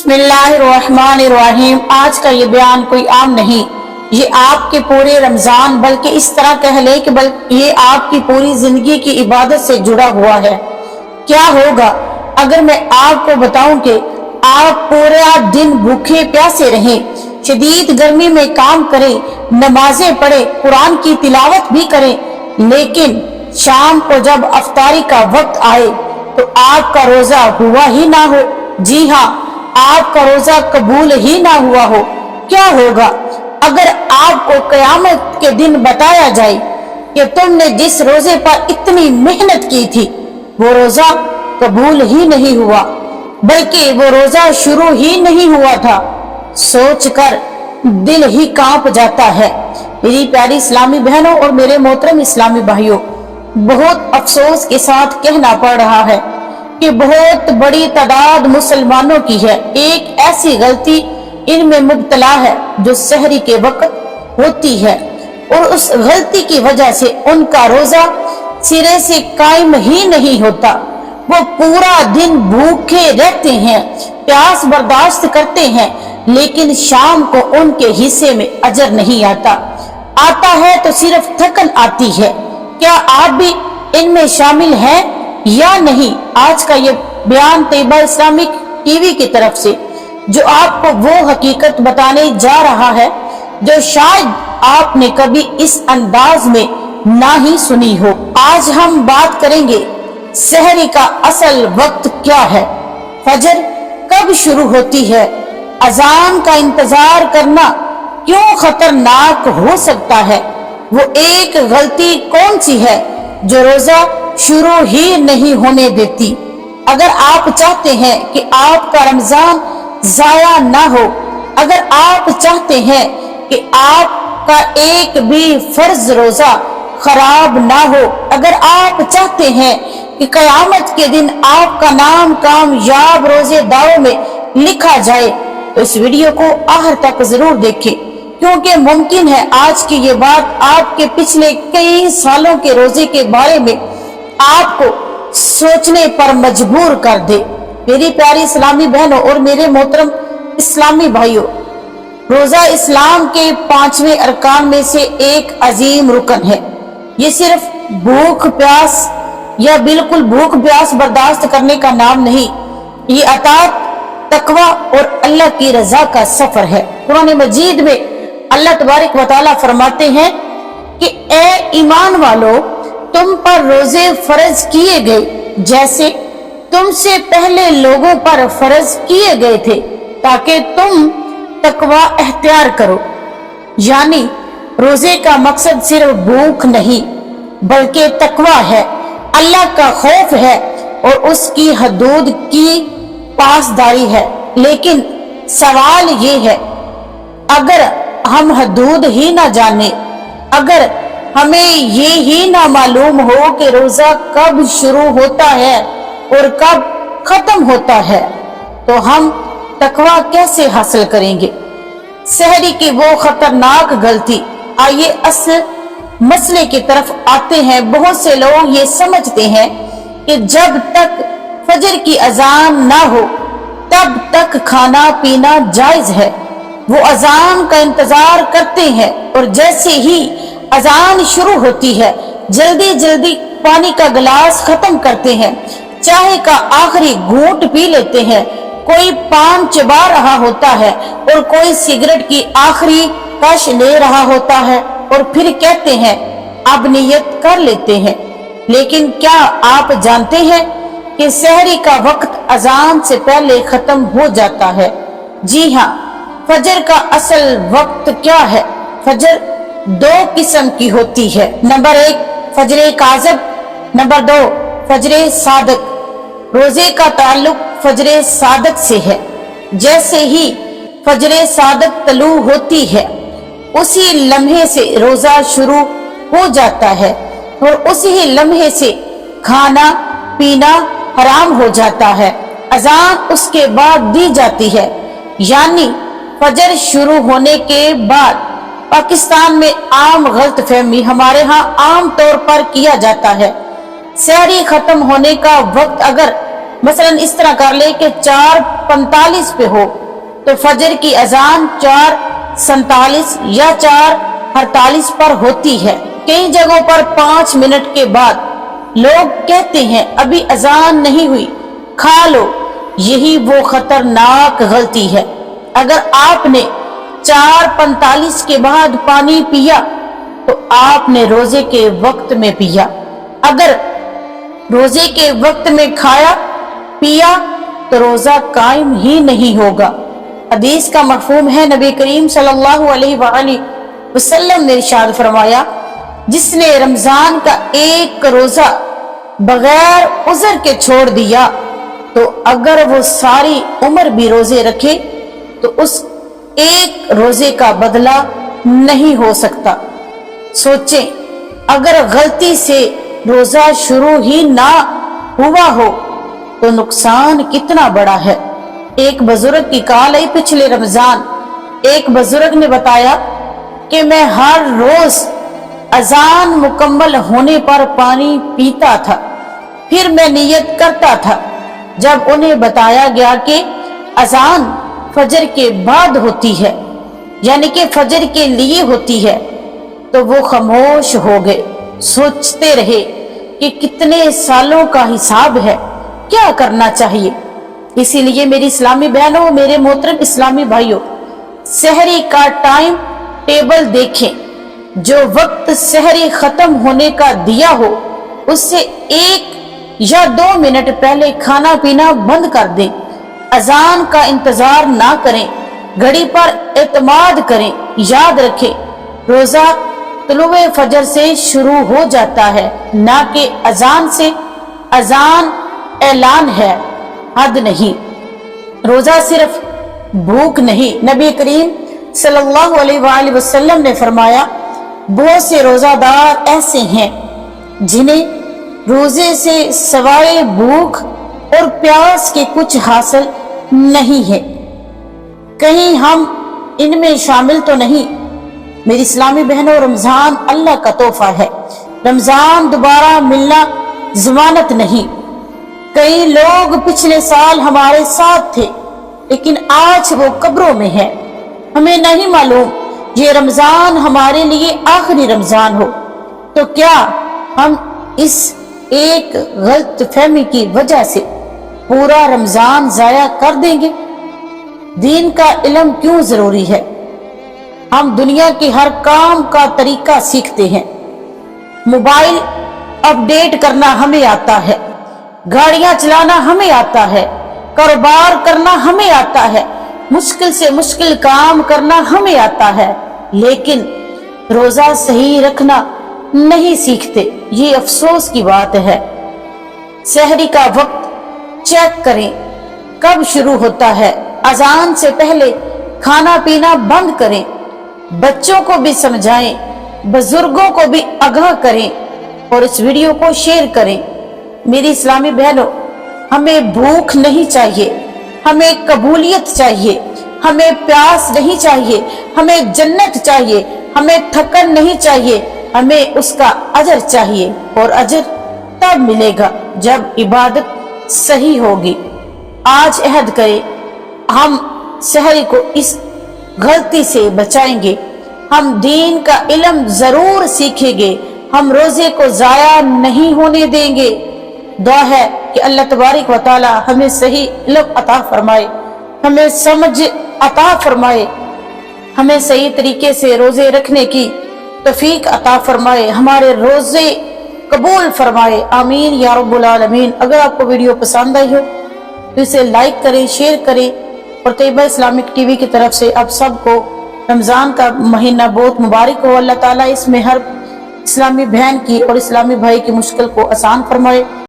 बिस्मिल्लाहिर्रहमानिर्रहीम। आज का ये बयान कोई आम नहीं, ये आपके पूरे रमजान बल्कि इस तरह कह ले कि बल्कि ये आपकी पूरी जिंदगी की इबादत से जुड़ा हुआ है। क्या होगा अगर मैं आपको बताऊं कि आप पूरा दिन भूखे प्यासे रहें, शदीद गर्मी में काम करें, नमाजें पढ़े, कुरान की तिलावत भी करें, लेकिन शाम को जब अफ्तारी का वक्त आए तो आपका रोजा हुआ ही ना हो। जी हाँ, आपका रोजा कबूल ही ना हुआ हो। क्या होगा अगर आपको क़यामत के दिन बताया जाए कि तुमने जिस रोजे पर इतनी मेहनत की थी वो रोजा कबूल ही नहीं हुआ, बल्कि वो रोजा शुरू ही नहीं हुआ था। सोचकर दिल ही कांप जाता है। मेरी प्यारी इस्लामी बहनों और मेरे मोहतरम इस्लामी भाइयों, बहुत अफसोस के साथ कहना पड़ रहा है कि बहुत बड़ी तादाद मुसलमानों की है एक ऐसी गलती इनमें मुब्तला है जो सहरी के वक्त होती है, और उस गलती की वजह से उनका रोजा सिरे से कायम ही नहीं होता। वो पूरा दिन भूखे रहते हैं, प्यास बर्दाश्त करते हैं, लेकिन शाम को उनके हिस्से में अजर नहीं आता। आता है तो सिर्फ थकन आती है। क्या आप भी इनमें शामिल हैं या नहीं? आज का ये बयान तैयबा इस्लामिक टीवी की तरफ से जो आपको वो हकीकत बताने जा रहा है जो शायद आपने कभी इस अंदाज में ना ही सुनी हो। आज हम बात करेंगे सहरी का असल वक्त क्या है, फजर कब शुरू होती है, अजान का इंतजार करना क्यों खतरनाक हो सकता है, वो एक गलती कौन सी है जो रोजा शुरू ही नहीं होने देती। अगर आप चाहते हैं कि आपका रमजान जाया ना हो, अगर आप चाहते हैं कि आपका एक भी फर्ज रोजा खराब ना हो, अगर आप चाहते हैं कि कयामत के दिन आपका नाम कामयाब रोजेदारों में लिखा जाए, तो इस वीडियो को आखिर तक जरूर देखें, क्योंकि मुमकिन है आज की ये बात आपके पिछले कई सालों के रोजे के बारे में आपको सोचने पर मजबूर कर दे। मेरी प्यारी इस्लामी बहनों और मेरे मोहतरम इस्लामी भाइयों, रोजा इस्लाम के 5वें अरकान में से एक अजीम रुकन है। ये सिर्फ भूख प्यास या बिल्कुल भूख प्यास बर्दाश्त करने का नाम नहीं, ये अताअत, तकवा और अल्लाह की रजा का सफर है। कुरान मजीद में अल्लाह तबारक व तआला फरमाते हैं कि ए ईमान वालों, तुम पर रोजे फर्ज किए गए जैसे तुमसे पहले लोगों पर फर्ज किए गए थे, ताकि तुम तकवा अख्तियार करो। यानी रोजे का मकसद सिर्फ भूख नहीं बल्कि तकवा है, अल्लाह का खौफ है और उसकी हदूद की पासदारी है। लेकिन सवाल ये है, अगर हम हदूद ही ना जाने, अगर हमें ये ही ना मालूम हो कि रोजा कब शुरू होता है और कब खत्म होता है, तो हम तकवा कैसे हासिल करेंगे? सहरी की वो खतरनाक गलती। आइए असल मसले की तरफ आते हैं। बहुत से लोग ये समझते हैं कि जब तक फजर की अजान ना हो तब तक खाना पीना जायज है। वो अजान का इंतजार करते हैं और जैसे ही अजान शुरू होती है जल्दी जल्दी पानी का गिलास खत्म करते हैं, चाय का आखिरी घूंट पी लेते हैं, कोई पान चबा रहा होता है और कोई सिगरेट की आखिरी कश ले रहा होता है और फिर कहते हैं अब नियत कर लेते हैं। लेकिन क्या आप जानते हैं कि सहरी का वक्त अजान से पहले खत्म हो जाता है? जी हाँ, फजर का असल वक्त क्या है? फजर दो किस्म की होती है। नंबर 1 फजर काज़ब, नंबर 2 फजर सादक। रोजे का ताल्लुक फजर सादक से है। जैसे ही फजर सादक तलू होती है उसी लम्हे से रोजा शुरू हो जाता है और उसी लम्हे से खाना पीना हराम हो जाता है। अजान उसके बाद दी जाती है, यानी फजर शुरू होने के बाद। पाकिस्तान में आम गलतफहमी हमारे यहाँ आम तौर पर किया जाता है। सहरी खत्म होने का वक्त अगर मसलन इस तरह कर ले कि 4 4:45 पे हो तो फजर की अजान 4:47 या 4:48 पर होती है। कई जगहों पर 5 मिनट के बाद लोग कहते हैं अभी अजान नहीं हुई, खा लो। यही वो खतरनाक गलती है। अगर आपने 4:45 के बाद पानी पिया तो आपने रोजे के वक्त में पिया। अगर रोजे के वक्त में खाया पिया तो रोजा कायम ही नहीं होगा। हदीस का मफहूम है, नबी करीम सल्लल्लाहु अलैहि वसल्लम ने इरशाद फरमाया, जिसने रमजान का एक रोजा बगैर उज़र के छोड़ दिया तो अगर वो सारी उम्र भी रोजे रखे तो उस एक रोजे का बदला नहीं हो सकता। सोचें, अगर गलती से रोजा शुरू ही ना हुआ हो तो नुकसान कितना बड़ा है। एक बुजुर्ग की कॉल आई पिछले रमजान। एक बुजुर्ग ने बताया कि मैं हर रोज अजान मुकम्मल होने पर पानी पीता था, फिर मैं नियत करता था। जब उन्हें बताया गया कि अजान फजर के बाद होती है, यानी कि फजर के लिए होती है, तो वो खामोश हो गए। सोचते रहे कि कितने सालों का हिसाब है, क्या करना चाहिए। इसीलिए मेरी इस्लामी बहनों, मेरे मोहतरम इस्लामी भाइयों, सहरी का टाइम टेबल देखें। जो वक्त सहरी खत्म होने का दिया हो उससे 1 या 2 मिनट पहले खाना पीना बंद कर दें। अजान का इंतजार ना करें, घड़ी पर एतमाद करें। याद रखें, रोजा तुलुए फजर से शुरू हो जाता है, ना कि अजान से। अजान ऐलान है, हद नहीं। रोजा सिर्फ भूख नहीं, नबी करीम सल्लल्लाहु अलैहि वसल्लम ने फरमाया, बहुत से रोजादार ऐसे हैं जिन्हें रोजे से सवाए भूख और प्यास के कुछ हासिल नहीं है। कहीं हम इनमें शामिल तो नहीं। मेरी इस्लामी बहनों, रमजान अल्लाह का तोहफा है। रमजान दोबारा मिलना जमानत नहीं। कई लोग पिछले साल हमारे साथ थे लेकिन आज वो कब्रों में है। हमें नहीं मालूम ये रमजान हमारे लिए आखिरी रमजान हो तो क्या हम इस एक गलत फहमी की वजह से पूरा रमजान जाया कर देंगे। दीन का इल्म क्यों जरूरी है। हम दुनिया के हर काम का तरीका सीखते हैं। मोबाइल अपडेट करना हमें आता है, गाड़ियां चलाना हमें आता है, कारोबार करना हमें आता है, मुश्किल से मुश्किल काम करना हमें आता है, लेकिन रोजा सही रखना नहीं सीखते। ये अफसोस की बात है। सहरी का वक्त चेक करें कब शुरू होता है। अजान से पहले खाना पीना बंद करें। बच्चों को भी समझाएं, बुजुर्गों को भी आगाह करें और इस वीडियो को शेयर करें। मेरी इस्लामी बहनों, हमें भूख नहीं चाहिए, हमें कबूलियत चाहिए। हमें प्यास नहीं चाहिए, हमें जन्नत चाहिए। हमें थकन नहीं चाहिए, हमें उसका अजर चाहिए। और अजर तब मिलेगा जब इबादत सही होगी। आज अहद करें, हम सहरी को इस गलती से बचाएंगे। हम दीन का इल्म जरूर सीखेंगे। हम रोजे को जाया नहीं होने देंगे। दुआ है कि अल्लाह तबारक व तआला हमें सही इल्म अता फरमाए, हमें समझ अता फरमाए, हमें सही तरीके से रोजे रखने की तौफीक अता फरमाए, हमारे रोजे कबूल फरमाए। आमीन या रब्बुल आलमीन। अगर आपको वीडियो पसंद आई हो तो इसे लाइक करें, शेयर करें। और तैयबा इस्लामिक टीवी की तरफ से आप सबको रमजान का महीना बहुत मुबारक हो। अल्लाह ताला इसमें हर इस्लामी बहन की और इस्लामी भाई की मुश्किल को आसान फरमाए।